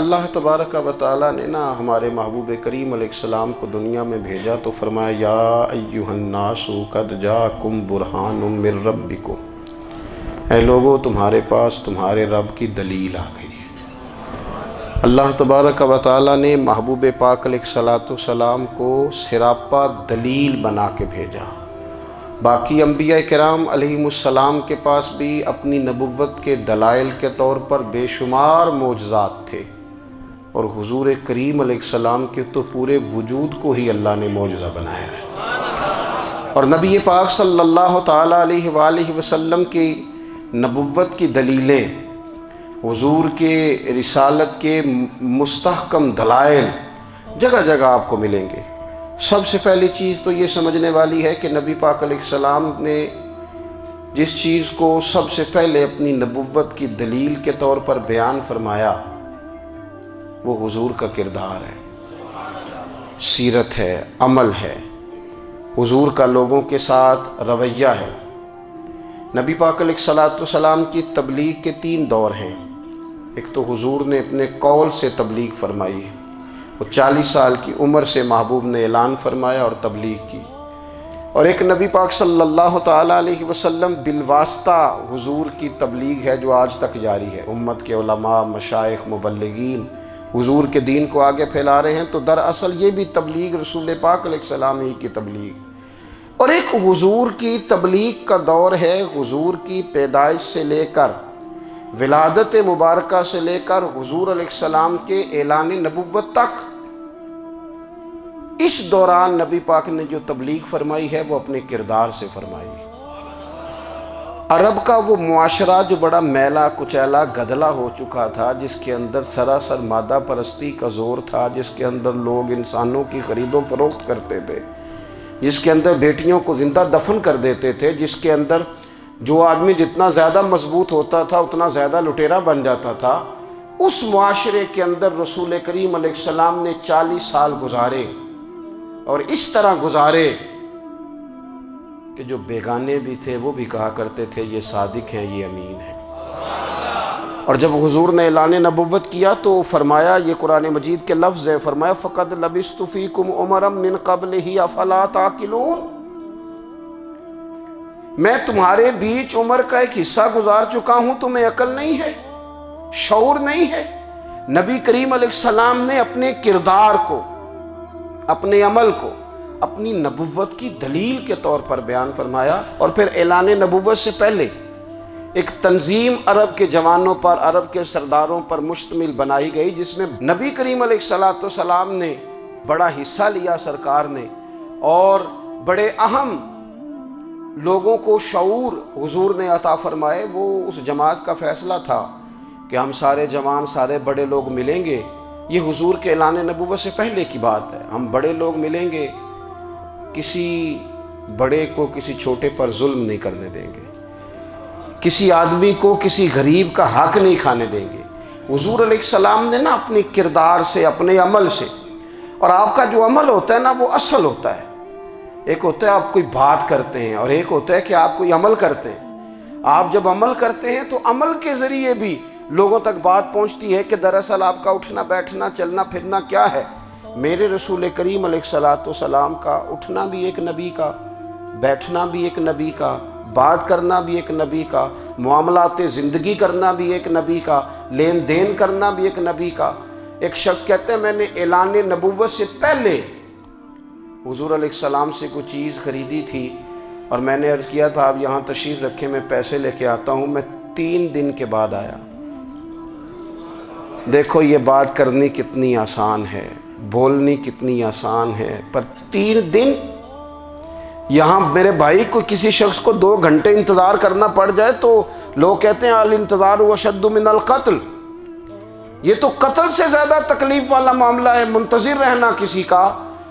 اللہ تبارک و تعالیٰ نے ہمارے محبوب کریم علیہ السلام کو دنیا میں بھیجا تو فرمایا یا ایھا الناس قد جاءکم برہان من ربکم، اے لوگو تمہارے پاس تمہارے رب کی دلیل آ گئی ہے۔ اللہ تبارک و تعالیٰ نے محبوب پاک علیہ السلام کو سراپا دلیل بنا کے بھیجا۔ باقی انبیاء کرام علیہم السلام کے پاس بھی اپنی نبوت کے دلائل کے طور پر بے شمار معجزات تھے، اور حضور کریم علیہ السلام کے تو پورے وجود کو ہی اللہ نے معجزہ بنایا ہے۔ اور نبی پاک صلی اللہ تعالیٰ علیہ وآلہ وسلم کی نبوت کی دلیلیں، حضور کے رسالت کے مستحکم دلائل جگہ جگہ آپ کو ملیں گے۔ سب سے پہلی چیز تو یہ سمجھنے والی ہے کہ نبی پاک علیہ السلام نے جس چیز کو سب سے پہلے اپنی نبوت کی دلیل کے طور پر بیان فرمایا وہ حضور کا کردار ہے، سیرت ہے، عمل ہے، حضور کا لوگوں کے ساتھ رویہ ہے۔ نبی پاک علیہ السلام کی تبلیغ کے 3 دور ہیں۔ ایک تو حضور نے اپنے قول سے تبلیغ فرمائی ہے، وہ 40 سال کی عمر سے محبوب نے اعلان فرمایا اور تبلیغ کی۔ اور ایک نبی پاک صلی اللہ تعالیٰ علیہ وسلم بالواسطہ حضور کی تبلیغ ہے جو آج تک جاری ہے۔ امت کے علماء، مشائخ، مبلغین حضور کے دین کو آگے پھیلا رہے ہیں، تو دراصل یہ بھی تبلیغ رسول پاک علیہ السلام ہی کی تبلیغ۔ اور ایک حضور کی تبلیغ کا دور ہے، حضور کی پیدائش سے لے کر ولادت مبارکہ سے لے کر حضور علیہ السلام کے اعلان نبوت تک۔ اس دوران نبی پاک نے جو تبلیغ فرمائی ہے وہ اپنے کردار سے فرمائی ہے۔ عرب کا وہ معاشرہ جو بڑا میلا کچیلا گدلا ہو چکا تھا، جس کے اندر سراسر مادہ پرستی کا زور تھا، جس کے اندر لوگ انسانوں کی خرید و فروخت کرتے تھے، جس کے اندر بیٹیوں کو زندہ دفن کر دیتے تھے، جس کے اندر جو آدمی جتنا زیادہ مضبوط ہوتا تھا اتنا زیادہ لٹیرا بن جاتا تھا، اس معاشرے کے اندر رسول کریم علیہ السلام نے 40 سال گزارے، اور اس طرح گزارے کہ جو بیگانے بھی تھے وہ بھی کہا کرتے تھے یہ صادق ہیں، یہ امین ہیں۔ اور جب حضور نے اعلان نبوت کیا تو فرمایا، یہ قرآن مجید کے لفظ ہے، فرمایا فَقَدْ لَبِثْتُ فِيكُمْ عُمَرًا مِّن قَبْلِهِ أَفَلَا تَعْقِلُونَ، میں تمہارے بیچ عمر کا ایک حصہ گزار چکا ہوں، تمہیں عقل نہیں ہے، شعور نہیں ہے۔ نبی کریم علیہ السلام نے اپنے کردار کو، اپنے عمل کو اپنی نبوت کی دلیل کے طور پر بیان فرمایا۔ اور پھر اعلان نبوت سے پہلے ایک تنظیم عرب کے جوانوں پر، عرب کے سرداروں پر مشتمل بنائی گئی، جس میں نبی کریم علیہ السلام نے بڑا حصہ لیا سرکار نے، اور بڑے اہم لوگوں کو شعور حضور نے عطا فرمائے۔ وہ اس جماعت کا فیصلہ تھا کہ ہم سارے جوان، سارے بڑے لوگ ملیں گے۔ یہ حضور کے اعلان نبوت سے پہلے کی بات ہے۔ ہم بڑے لوگ ملیں گے، کسی بڑے کو کسی چھوٹے پر ظلم نہیں کرنے دیں گے، کسی آدمی کو کسی غریب کا حق نہیں کھانے دیں گے۔ حضور علیہ السلام نے اپنے کردار سے، اپنے عمل سے، اور آپ کا جو عمل ہوتا ہے وہ اصل ہوتا ہے۔ ایک ہوتا ہے آپ کوئی بات کرتے ہیں، اور ایک ہوتا ہے کہ آپ کوئی عمل کرتے ہیں۔ آپ جب عمل کرتے ہیں تو عمل کے ذریعے بھی لوگوں تک بات پہنچتی ہے کہ دراصل آپ کا اٹھنا بیٹھنا، چلنا پھرنا کیا ہے۔ میرے رسول کریم علیہ السلام کا اٹھنا بھی ایک نبی کا، بیٹھنا بھی ایک نبی کا، بات کرنا بھی ایک نبی کا، معاملات زندگی کرنا بھی ایک نبی کا، لین دین کرنا بھی ایک نبی کا۔ ایک شخص کہتے ہیں میں نے اعلان نبوت سے پہلے حضور علیہ السلام سے کوئی چیز خریدی تھی، اور میں نے عرض کیا تھا آپ یہاں تشریف رکھیں، میں پیسے لے کے آتا ہوں۔ میں 3 دن کے بعد آیا۔ دیکھو یہ بات کرنی کتنی آسان ہے، بولنی کتنی آسان ہے، پر 3 دن یہاں میرے بھائی کو، کسی شخص کو 2 گھنٹے انتظار کرنا پڑ جائے تو لوگ کہتے ہیں الانتظار اشد من القتل، یہ تو قتل سے زیادہ تکلیف والا معاملہ ہے منتظر رہنا کسی کا۔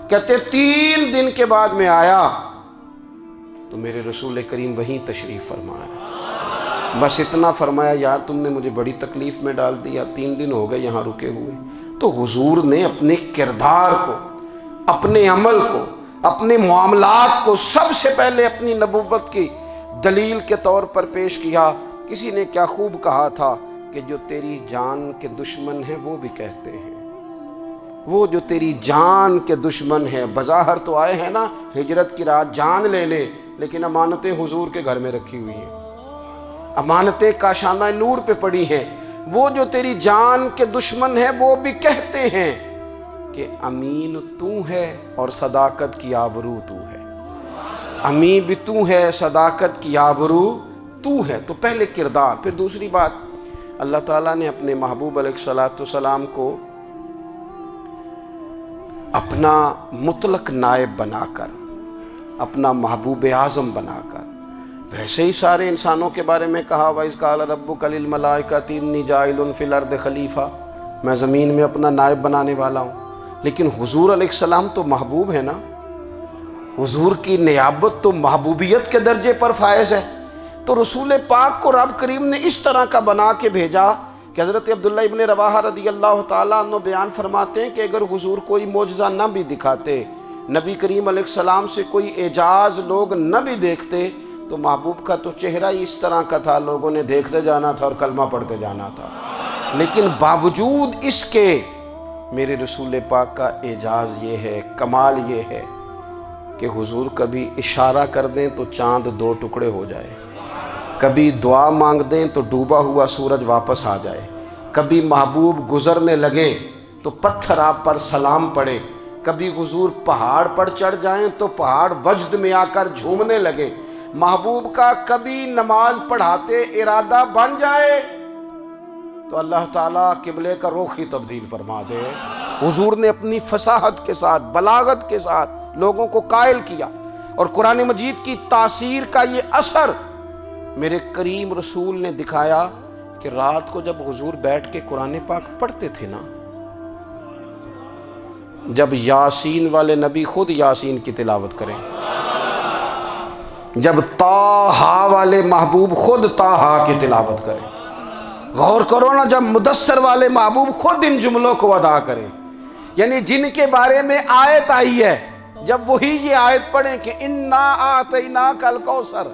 کہتے 3 دن کے بعد میں آیا تو میرے رسول کریم وہیں تشریف فرمایا، بس اتنا فرمایا یار تم نے مجھے بڑی تکلیف میں ڈال دیا، 3 دن ہو گئے یہاں رکے ہوئے۔ تو حضور نے اپنے کردار کو، اپنے عمل کو، اپنے معاملات کو سب سے پہلے اپنی نبوت کی دلیل کے طور پر پیش کیا۔ کسی نے کیا خوب کہا تھا کہ جو تیری جان کے دشمن ہیں وہ بھی کہتے ہیں، وہ جو تیری جان کے دشمن ہیں، بظاہر تو آئے ہیں نا ہجرت کی رات جان لے لے، لیکن امانتیں حضور کے گھر میں رکھی ہوئی ہیں، امانتیں کاشانہ نور پہ پڑی ہیں، وہ جو تیری جان کے دشمن ہیں وہ بھی کہتے ہیں کہ امین تو ہے اور صداقت کی آبرو تو ہے، امین بھی تو ہے، صداقت کی آبرو تو ہے۔ تو پہلے کردار، پھر دوسری بات، اللہ تعالیٰ نے اپنے محبوب علیہ السلام کو اپنا مطلق نائب بنا کر، اپنا محبوب اعظم بنا کر، ویسے ہی سارے انسانوں کے بارے میں کہا وَإِذْ قَالَ رَبُّكَ لِلْمَلَائِكَةِ إِنِّي جَاعِلٌ فِي الْأَرْضِ خلیفہ، میں زمین میں اپنا نائب بنانے والا ہوں۔ لیکن حضور علیہ السلام تو محبوب ہے نا، حضور کی نیابت تو محبوبیت کے درجے پر فائز ہے، تو رسول پاک کو رب کریم نے اس طرح کا بنا کے بھیجا کہ حضرت عبداللہ ابن رواحہ رضی اللہ تعالیٰ عنہ بیان فرماتے ہیں کہ اگر حضور کوئی معجزہ نہ بھی دکھاتے، نبی کریم علیہ السلام سے کوئی اعجاز لوگ نہ بھی دیکھتے، تو محبوب کا تو چہرہ ہی اس طرح کا تھا، لوگوں نے دیکھتے جانا تھا اور کلمہ پڑھتے جانا تھا۔ لیکن باوجود اس کے میرے رسول پاک کا اعجاز یہ ہے، کمال یہ ہے کہ حضور کبھی اشارہ کر دیں تو چاند 2 ٹکڑے ہو جائے، کبھی دعا مانگ دیں تو ڈوبا ہوا سورج واپس آ جائے، کبھی محبوب گزرنے لگے تو پتھر آپ پر سلام پڑے، کبھی حضور پہاڑ پر چڑھ جائیں تو پہاڑ وجد میں آ کر جھومنے لگے، محبوب کا کبھی نماز پڑھاتے ارادہ بن جائے تو اللہ تعالیٰ قبلے کا رخ ہی تبدیل فرما دے۔ حضور نے اپنی فصاحت کے ساتھ، بلاغت کے ساتھ لوگوں کو قائل کیا، اور قرآن مجید کی تاثیر کا یہ اثر میرے کریم رسول نے دکھایا کہ رات کو جب حضور بیٹھ کے قرآن پاک پڑھتے تھے نا، جب یاسین والے نبی خود یاسین کی تلاوت کریں، جب طٰہٰ والے محبوب خود طٰہٰ کی تلاوت کریں، غور کرو نا، جب مدثر والے محبوب خود ان جملوں کو ادا کریں، یعنی جن کے بارے میں آیت آئی ہے، جب وہی یہ آیت پڑھیں کہ اِنَّا أَعْطَيْنَاكَ الْكَوْثَرَ،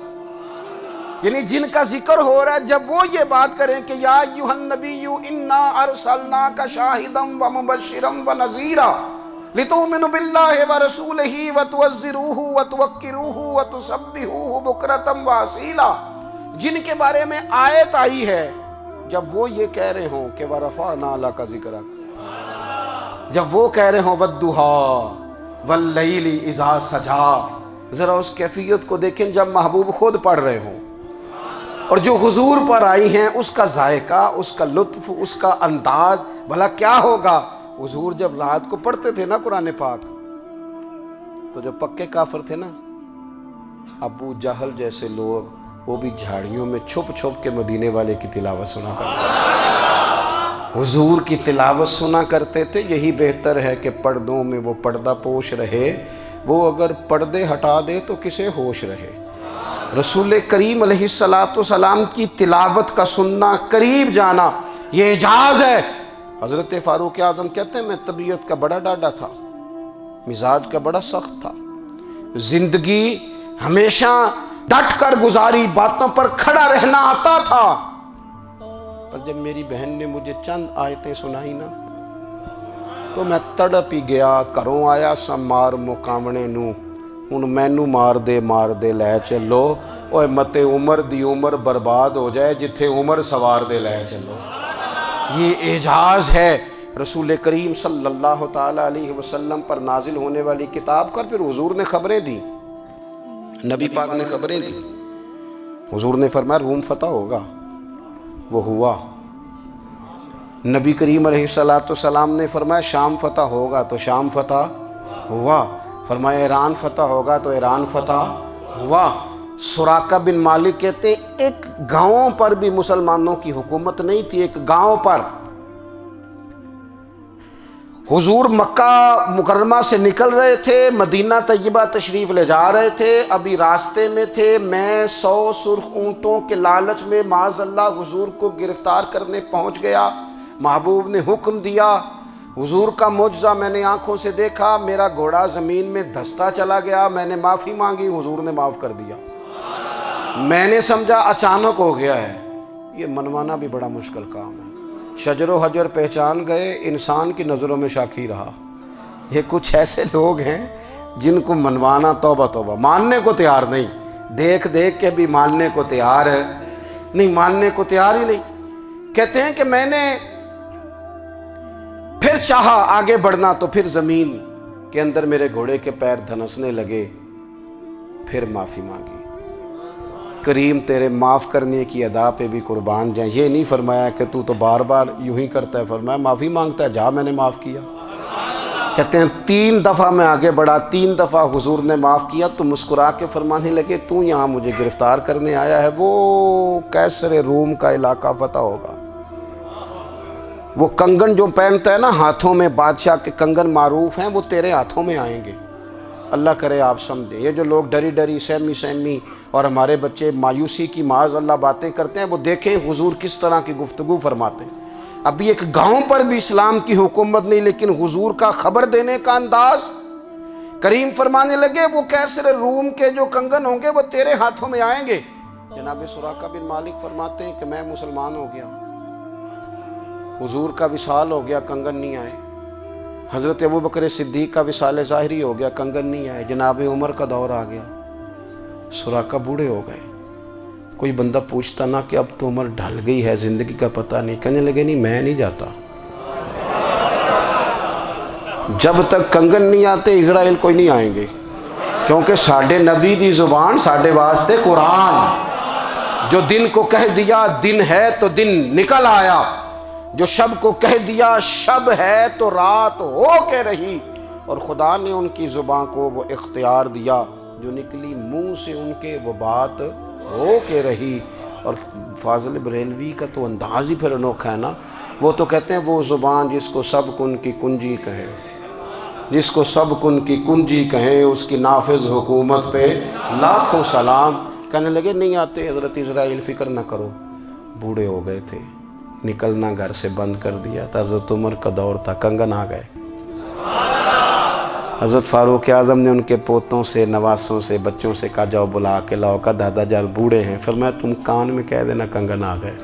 یعنی جن کا ذکر ہو رہا ہے، جب وہ یہ بات کریں کہ یا ایھا النبی انا ارسلناک شاہدا ومبشرا ونذیرا لتؤمنوا باللہ ورسولہ وتعزروہ وتوقروہ وتسبحوہ بکرۃ واصیلا، جن کے بارے میں آیت آئی ہے، جب وہ یہ کہہ رہے ہوں کہ ورفعنا لک ذکرک، جب وہ کہہ رہے ہوں والضحیٰ واللیل اذا سجی، ذرا اس کیفیت کو دیکھیں جب محبوب خود پڑھ رہے ہوں، اور جو حضور پر آئی ہیں اس کا ذائقہ، اس کا لطف، اس کا انداز بھلا کیا ہوگا۔ حضور جب رات کو پڑھتے تھے نا قرآن پاک، تو جو پکے کافر تھے نا، ابو جہل جیسے لوگ، وہ بھی جھاڑیوں میں چھپ چھپ کے مدینے والے کی تلاوت سنا کرتے تھے، حضور کی تلاوت سنا کرتے تھے۔ یہی بہتر ہے کہ پردوں میں وہ پردہ پوش رہے، وہ اگر پردے ہٹا دے تو کسے ہوش رہے۔ رسول کریم علیہ السلام کی تلاوت کا سننا، قریب جانا، یہ اعجاز ہے۔ حضرت فاروق اعظم کہتے ہیں میں طبیعت کا بڑا ڈاڈا تھا، مزاج کا بڑا سخت تھا، زندگی ہمیشہ ڈٹ کر گزاری، باتوں پر کھڑا رہنا آتا تھا، پر جب میری بہن نے مجھے چند آیتیں سنائی نا تو میں تڑپ ہی گیا، گھروں آیا سا مار مقامنے نو، ہن مینو مار دے لے چلو، اوے متے عمر دی عمر برباد ہو جائے، جتھے عمر سوار دے لے چلو۔ یہ اعجاز ہے رسول کریم صلی اللہ تعالیٰ علیہ وسلم پر نازل ہونے والی کتاب کا۔ پھر حضور نے خبریں دی، نبی پاک نے خبریں دی، حضور نے فرمایا روم فتح ہوگا، وہ ہوا۔ نبی کریم علیہ السلام نے فرمایا شام فتح ہوگا، تو شام فتح ہوا۔ فرمایا ایران فتح ہوگا، تو ایران فتح ہوا۔ سراقہ بن مالک کہتے ہیں ایک گاؤں پر بھی مسلمانوں کی حکومت نہیں تھی، ایک گاؤں پر۔ حضور مکہ مکرمہ سے نکل رہے تھے، مدینہ طیبہ تشریف لے جا رہے تھے، ابھی راستے میں تھے، میں 100 سرخ اونٹوں کے لالچ میں معاذ اللہ حضور کو گرفتار کرنے پہنچ گیا۔ محبوب نے حکم دیا، حضور کا معجزہ میں نے آنکھوں سے دیکھا، میرا گھوڑا زمین میں دھستا چلا گیا، میں نے معافی مانگی، حضور نے معاف کر دیا۔ میں نے سمجھا اچانک ہو گیا ہے، یہ منوانا بھی بڑا مشکل کام ہے۔ شجر و حجر پہچان گئے، انسان کی نظروں میں شاکی رہا۔ یہ کچھ ایسے لوگ ہیں جن کو منوانا توبہ توبہ، ماننے کو تیار نہیں، دیکھ دیکھ کے بھی ماننے کو تیار ہے نہیں، ماننے کو تیار ہی نہیں۔ کہتے ہیں کہ میں نے پھر چاہا آگے بڑھنا تو پھر زمین کے اندر میرے گھوڑے کے پیر دھنسنے لگے، پھر معافی مانگی۔ کریم تیرے معاف کرنے کی ادا پہ بھی قربان جائیں۔ یہ نہیں فرمایا کہ تو بار بار یوں ہی کرتا ہے، فرمایا معافی مانگتا ہے، جا میں نے معاف کیا۔ کہتے ہیں 3 دفعہ میں آگے بڑھا، 3 دفعہ حضور نے معاف کیا تو مسکرا کے فرمانے لگے تو یہاں مجھے گرفتار کرنے آیا ہے، وہ کیسر روم کا علاقہ فتح ہوگا۔ وہ کنگن جو پہنتا ہے نا ہاتھوں میں، بادشاہ کے کنگن معروف ہیں، وہ تیرے ہاتھوں میں آئیں گے۔ اللہ کرے آپ سمجھیں، یہ جو لوگ ڈری ڈری سہمی اور ہمارے بچے مایوسی کی معاذ اللہ باتیں کرتے ہیں، وہ دیکھیں حضور کس طرح کی گفتگو فرماتے ہیں۔ ابھی ایک گاؤں پر بھی اسلام کی حکومت نہیں، لیکن حضور کا خبر دینے کا انداز۔ کریم فرمانے لگے وہ کیسر روم کے جو کنگن ہوں گے وہ تیرے ہاتھوں میں آئیں گے۔ جناب سراقہ بن مالک فرماتے ہیں کہ میں مسلمان ہو گیا، حضور کا وصال ہو گیا، کنگن نہیں آئے۔ حضرت ابوبکر صدیق کا وصال ظاہری ہو گیا، کنگن نہیں آئے۔ جناب عمر کا دور آ گیا، سراقہ بوڑھے ہو گئے۔ کوئی بندہ پوچھتا نا کہ اب تو عمر ڈھل گئی ہے، زندگی کا پتہ نہیں، کہنے لگے نہیں میں نہیں جاتا، جب تک کنگن نہیں آتے اسرائیل کوئی نہیں آئیں گے، کیونکہ ساڈے نبی دی زبان ساڈے واسطے قرآن، جو دن کو کہہ دیا دن ہے تو دن نکل آیا، جو شب کو کہہ دیا شب ہے تو رات ہو کے رہی، اور خدا نے ان کی زبان کو وہ اختیار دیا، جو نکلی منہ سے ان کے وہ بات ہو کے رہی۔ اور فاضل بریلوی کا تو انداز ہی پھر انوکھا ہے نا، وہ تو کہتے ہیں وہ زبان جس کو سب کن کی کنجی کہے، جس کو سب کن کی کنجی کہیں، اس کی نافذ حکومت پہ لاکھوں سلام۔ کہنے لگے نہیں آتے حضرت اسرائیل، فکر نہ کرو، بوڑھے ہو گئے تھے، نکلنا گھر سے بند کر دیا تھا، حضرت عمر کا دور تھا، کنگن آ گئے۔ حضرت فاروق اعظم نے ان کے پوتوں سے، نواسوں سے، بچوں سے کہا جاؤ بلا کے لاؤ، کا دادا جان بوڑھے ہیں، فرمایا تم کان میں کہہ دینا کنگن آ گئے،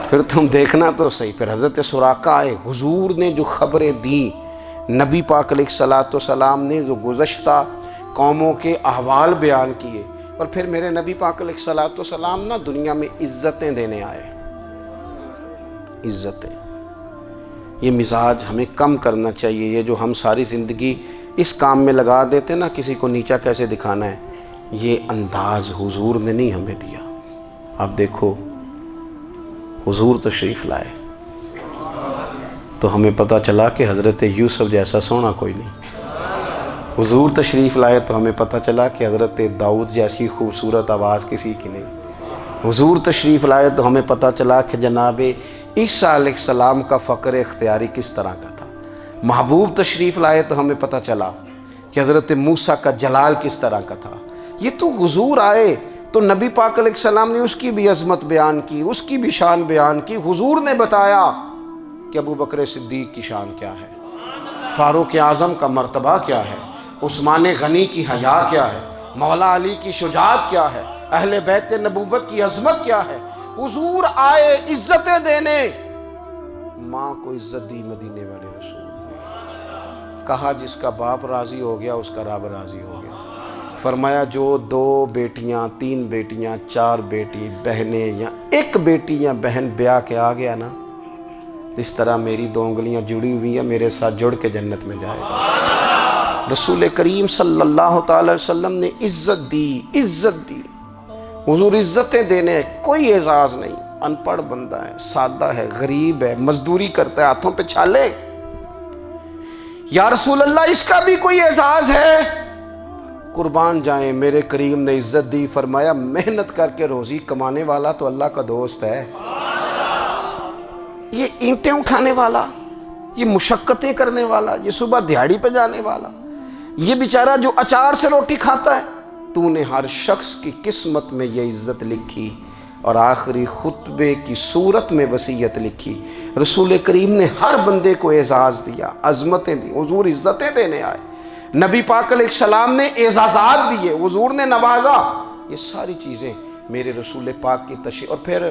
پھر تم دیکھنا تو صحیح۔ پھر حضرت سراقہ آئے، حضور نے جو خبریں دیں، نبی پاک علیہ الصلوۃ والسلام نے جو گزشتہ قوموں کے احوال بیان کیے، اور پھر میرے نبی پاک علیہ الصلوۃ والسلام نا دنیا میں عزتیں دینے آئے، عزتیں۔ یہ مزاج ہمیں کم کرنا چاہیے، یہ جو ہم ساری زندگی اس کام میں لگا دیتے نا کسی کو نیچا کیسے دکھانا ہے، یہ انداز حضور نے نہیں ہمیں دیا۔ آپ دیکھو حضور تشریف لائے تو ہمیں پتہ چلا کہ حضرت یوسف جیسا سونا کوئی نہیں، حضور تشریف لائے تو ہمیں پتہ چلا کہ حضرت داؤد جیسی خوبصورت آواز کسی کی نہیں، حضور تشریف لائے تو ہمیں پتہ چلا کہ جناب عیسیٰ علیہ السلام کا فقر اختیاری کس طرح کا تھا، محبوب تشریف لائے تو ہمیں پتہ چلا کہ حضرت موسیٰ کا جلال کس طرح کا تھا۔ یہ تو حضور آئے تو نبی پاک علیہ السلام نے اس کی بھی عظمت بیان کی، اس کی بھی شان بیان کی۔ حضور نے بتایا کہ ابوبکر صدیق کی شان کیا ہے، فاروق اعظم کا مرتبہ کیا ہے، عثمان غنی کی حیا کیا ہے، مولا علی کی شجاعت کیا ہے، اہل بیت نبوت کی عظمت کیا ہے۔ حضور آئے عزتیں دینے، ماں کو عزت دی مدینے والے رسول نے، کہا جس کا باپ راضی ہو گیا اس کا رب راضی ہو گیا۔ فرمایا جو 2 بیٹیاں 3 بیٹیاں 4 بیٹی بہنیں یا 1 بیٹی یا بہن بیاہ کے آ گیا نا، اس طرح میری 2 انگلیاں جڑی ہوئی ہیں، میرے ساتھ جڑ کے جنت میں جائے گا۔ رسول کریم صلی اللہ تعالی وسلم نے عزت دی، عزت دی۔ حضور عزتیں دینے، کوئی اعزاز نہیں، ان پڑھ بندہ ہے، سادہ ہے، غریب ہے، مزدوری کرتا ہے، ہاتھوں پہ چھالے، یا رسول اللہ اس کا بھی کوئی اعزاز ہے؟ قربان جائیں، میرے کریم نے عزت دی، فرمایا محنت کر کے روزی کمانے والا تو اللہ کا دوست ہے، یہ اینٹیں اٹھانے والا، یہ مشقتیں کرنے والا، یہ صبح دیہڑی پہ جانے والا، یہ بیچارہ جو اچار سے روٹی کھاتا ہے، تو نے ہر شخص کی قسمت میں یہ عزت لکھی اور آخری خطبے کی صورت میں وصیت لکھی۔ رسول کریم نے ہر بندے کو اعزاز دیا، عظمتیں دی، حضور عزتیں دینے آئے، نبی پاک علیہ السلام نے اعزازات دیے، حضور نے نوازا۔ یہ ساری چیزیں میرے رسول پاک کی تشریف، اور پھر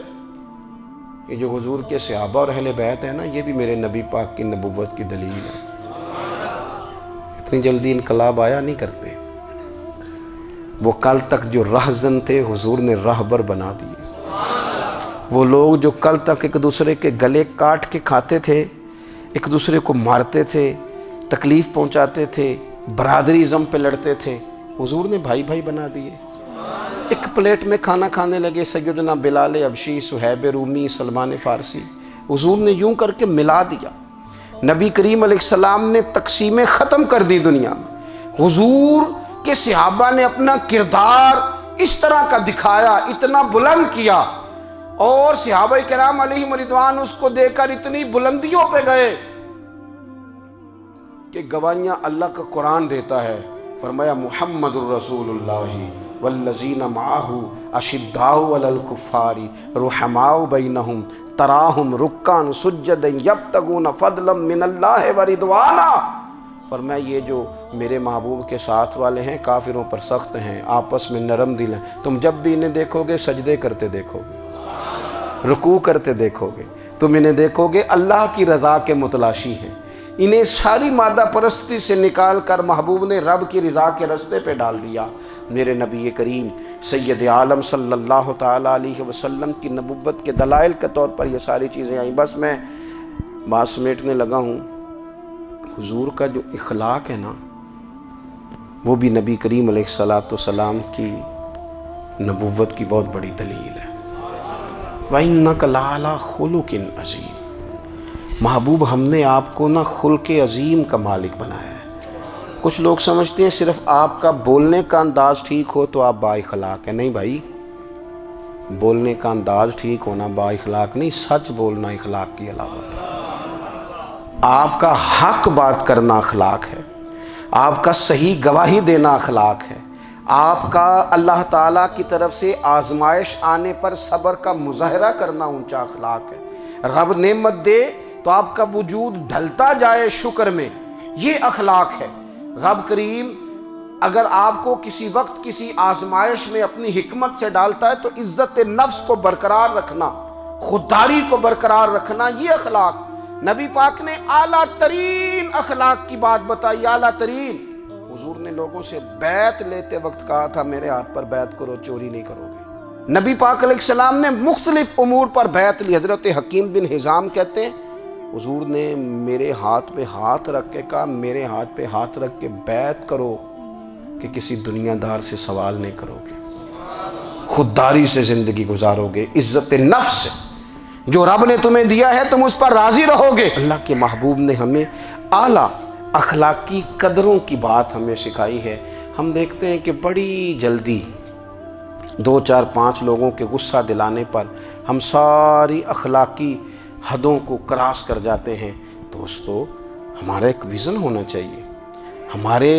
یہ جو حضور کے صحابہ اور اہل بیت ہیں نا، یہ بھی میرے نبی پاک کی نبوت کی دلیل ہے۔ اتنی جلدی انقلاب آیا نہیں کرتے۔ وہ کل تک جو رہزن تھے حضور نے راہبر بنا دیے۔ وہ لوگ جو کل تک ایک دوسرے کے گلے کاٹ کے کھاتے تھے، ایک دوسرے کو مارتے تھے، تکلیف پہنچاتے تھے، برادری ازم پہ لڑتے تھے، حضور نے بھائی بھائی بنا دیے۔ ایک پلیٹ میں کھانا کھانے لگے، سیدنا بلال حبشی، صہیب رومی، سلمان فارسی، حضور نے یوں کر کے ملا دیا۔ نبی کریم علیہ السلام نے تقسیمیں ختم کر دی دنیا میں۔ حضور کے صحابہ نے اپنا کردار اس طرح کا دکھایا، اتنا بلند کیا، اور صحابہ کرام علیہم رضوان اس کو دیکھ کر اتنی بلندیوں پہ گئے کہ گواہیاں اللہ کا قرآن دیتا ہے۔ فرمایا محمد الرسول اللہ والذین معہ اشداء علی الکفار رحماء بینہم تراہم رکعا سجدا یبتغون فضلا من اللہ ورضوانا۔ فرمایا یہ جو میرے محبوب کے ساتھ والے ہیں کافروں پر سخت ہیں، آپس میں نرم دل ہیں، تم جب بھی انہیں دیکھو گے سجدے کرتے دیکھو گے، رکوع کرتے دیکھو گے، تم انہیں دیکھو گے اللہ کی رضا کے متلاشی ہیں۔ انہیں ساری مادہ پرستی سے نکال کر محبوب نے رب کی رضا کے رستے پہ ڈال دیا۔ میرے نبی کریم سید عالم صلی اللہ تعالیٰ علیہ وسلم کی نبوت کے دلائل کے طور پر یہ ساری چیزیں آئیں۔ بس میں بات سمیٹنے لگا ہوں۔ حضور کا جو اخلاق ہے نا، وہ بھی نبی کریم علیہ السلام کی نبوت کی بہت بڑی دلیل ہے۔ وَإِنَّكَ لَعَلَىٰ خُلُقٍ عَظِيمٍ۔ محبوب ہم نے آپ کو نا خلق عظیم کا مالک بنایا ہے۔ کچھ لوگ سمجھتے ہیں صرف آپ کا بولنے کا انداز ٹھیک ہو تو آپ با اخلاق ہیں۔ نہیں بھائی، بولنے کا انداز ٹھیک ہونا با اخلاق نہیں، سچ بولنا اخلاق کی علامت ہے۔ آپ کا حق بات کرنا اخلاق ہے، آپ کا صحیح گواہی دینا اخلاق ہے، آپ کا اللہ تعالیٰ کی طرف سے آزمائش آنے پر صبر کا مظاہرہ کرنا اونچا اخلاق ہے۔ رب نعمت دے تو آپ کا وجود ڈھلتا جائے شکر میں، یہ اخلاق ہے۔ رب کریم اگر آپ کو کسی وقت کسی آزمائش میں اپنی حکمت سے ڈالتا ہے تو عزت نفس کو برقرار رکھنا، خودداری کو برقرار رکھنا، یہ اخلاق۔ نبی پاک نے اعلیٰ ترین اخلاق کی بات بتائی، اعلیٰ ترین۔ حضور نے لوگوں سے بیعت لیتے وقت کہا تھا میرے ہاتھ پر بیعت کرو، چوری نہیں کرو گے۔ نبی پاک علیہ السلام نے مختلف امور پر بیعت لی۔ حضرت حکیم بن حزام کہتے ہیں حضور نے میرے ہاتھ پہ ہاتھ رکھ کے کہا میرے ہاتھ پہ ہاتھ رکھ کے بیعت کرو کہ کسی دنیا دار سے سوال نہیں کرو گے، خودداری سے زندگی گزارو گے، عزت نفس سے جو رب نے تمہیں دیا ہے تم اس پر راضی رہو گے۔ اللہ کے محبوب نے ہمیں اعلیٰ اخلاقی قدروں کی بات ہمیں سکھائی ہے۔ ہم دیکھتے ہیں کہ بڑی جلدی 2 4 5 لوگوں کے غصہ دلانے پر ہم ساری اخلاقی حدوں کو کراس کر جاتے ہیں۔ دوستو، ہمارا ایک ویژن ہونا چاہیے، ہمارے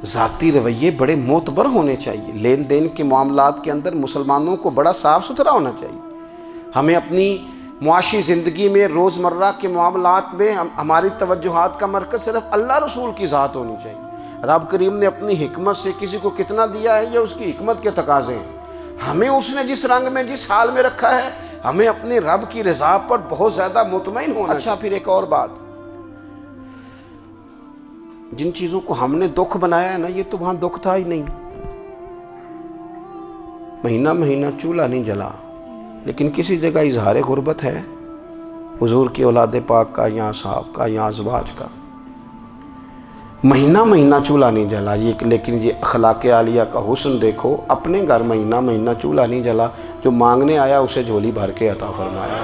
ذاتی رویے بڑے معتبر ہونے چاہیے، لین دین کے معاملات کے اندر مسلمانوں کو بڑا صاف ستھرا ہونا چاہیے۔ ہمیں اپنی معاشی زندگی میں روزمرہ کے معاملات میں ہماری توجہات کا مرکز صرف اللہ رسول کی ذات ہونی چاہیے۔ رب کریم نے اپنی حکمت سے کسی کو کتنا دیا ہے یہ اس کی حکمت کے تقاضے ہیں۔ ہمیں اس نے جس رنگ میں جس حال میں رکھا ہے ہمیں اپنے رب کی رضا پر بہت زیادہ مطمئن ہونا۔ اچھا، پھر ایک اور بات، جن چیزوں کو ہم نے دکھ بنایا ہے نا، یہ تو وہاں دکھ تھا ہی نہیں۔ مہینہ مہینہ چولہا نہیں جلا، لیکن کسی جگہ اظہار غربت ہے حضور کی اولاد پاک کا یا صحاب کا یا ازواج کا۔ مہینہ مہینہ چولہا نہیں جلا، لیکن یہ اخلاق عالیہ کا حسن دیکھو۔ اپنے گھر مہینہ مہینہ چولہا نہیں جلا، جو مانگنے آیا اسے جھولی بھر کے عطا فرمایا،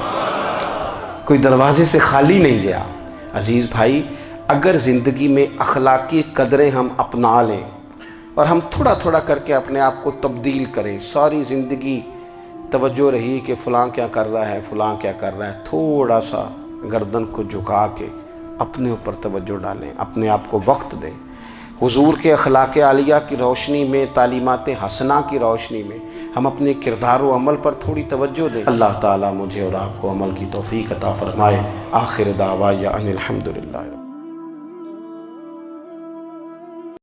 کوئی دروازے سے خالی نہیں گیا۔ عزیز بھائی، اگر زندگی میں اخلاقی قدریں ہم اپنا لیں اور ہم تھوڑا تھوڑا کر کے اپنے آپ کو تبدیل کریں، ساری زندگی توجہ رہی کہ فلاں کیا کر رہا ہے، فلاں کیا کر رہا ہے، تھوڑا سا گردن کو جھکا کے اپنے اوپر توجہ ڈالیں، اپنے آپ کو وقت دیں، حضور کے اخلاق عالیہ کی روشنی میں، تعلیمات حسنہ کی روشنی میں ہم اپنے کردار و عمل پر تھوڑی توجہ دیں۔ اللہ تعالیٰ مجھے اور آپ کو عمل کی توفیق عطا فرمائے۔ آخر دعوایا ان الحمدللہ۔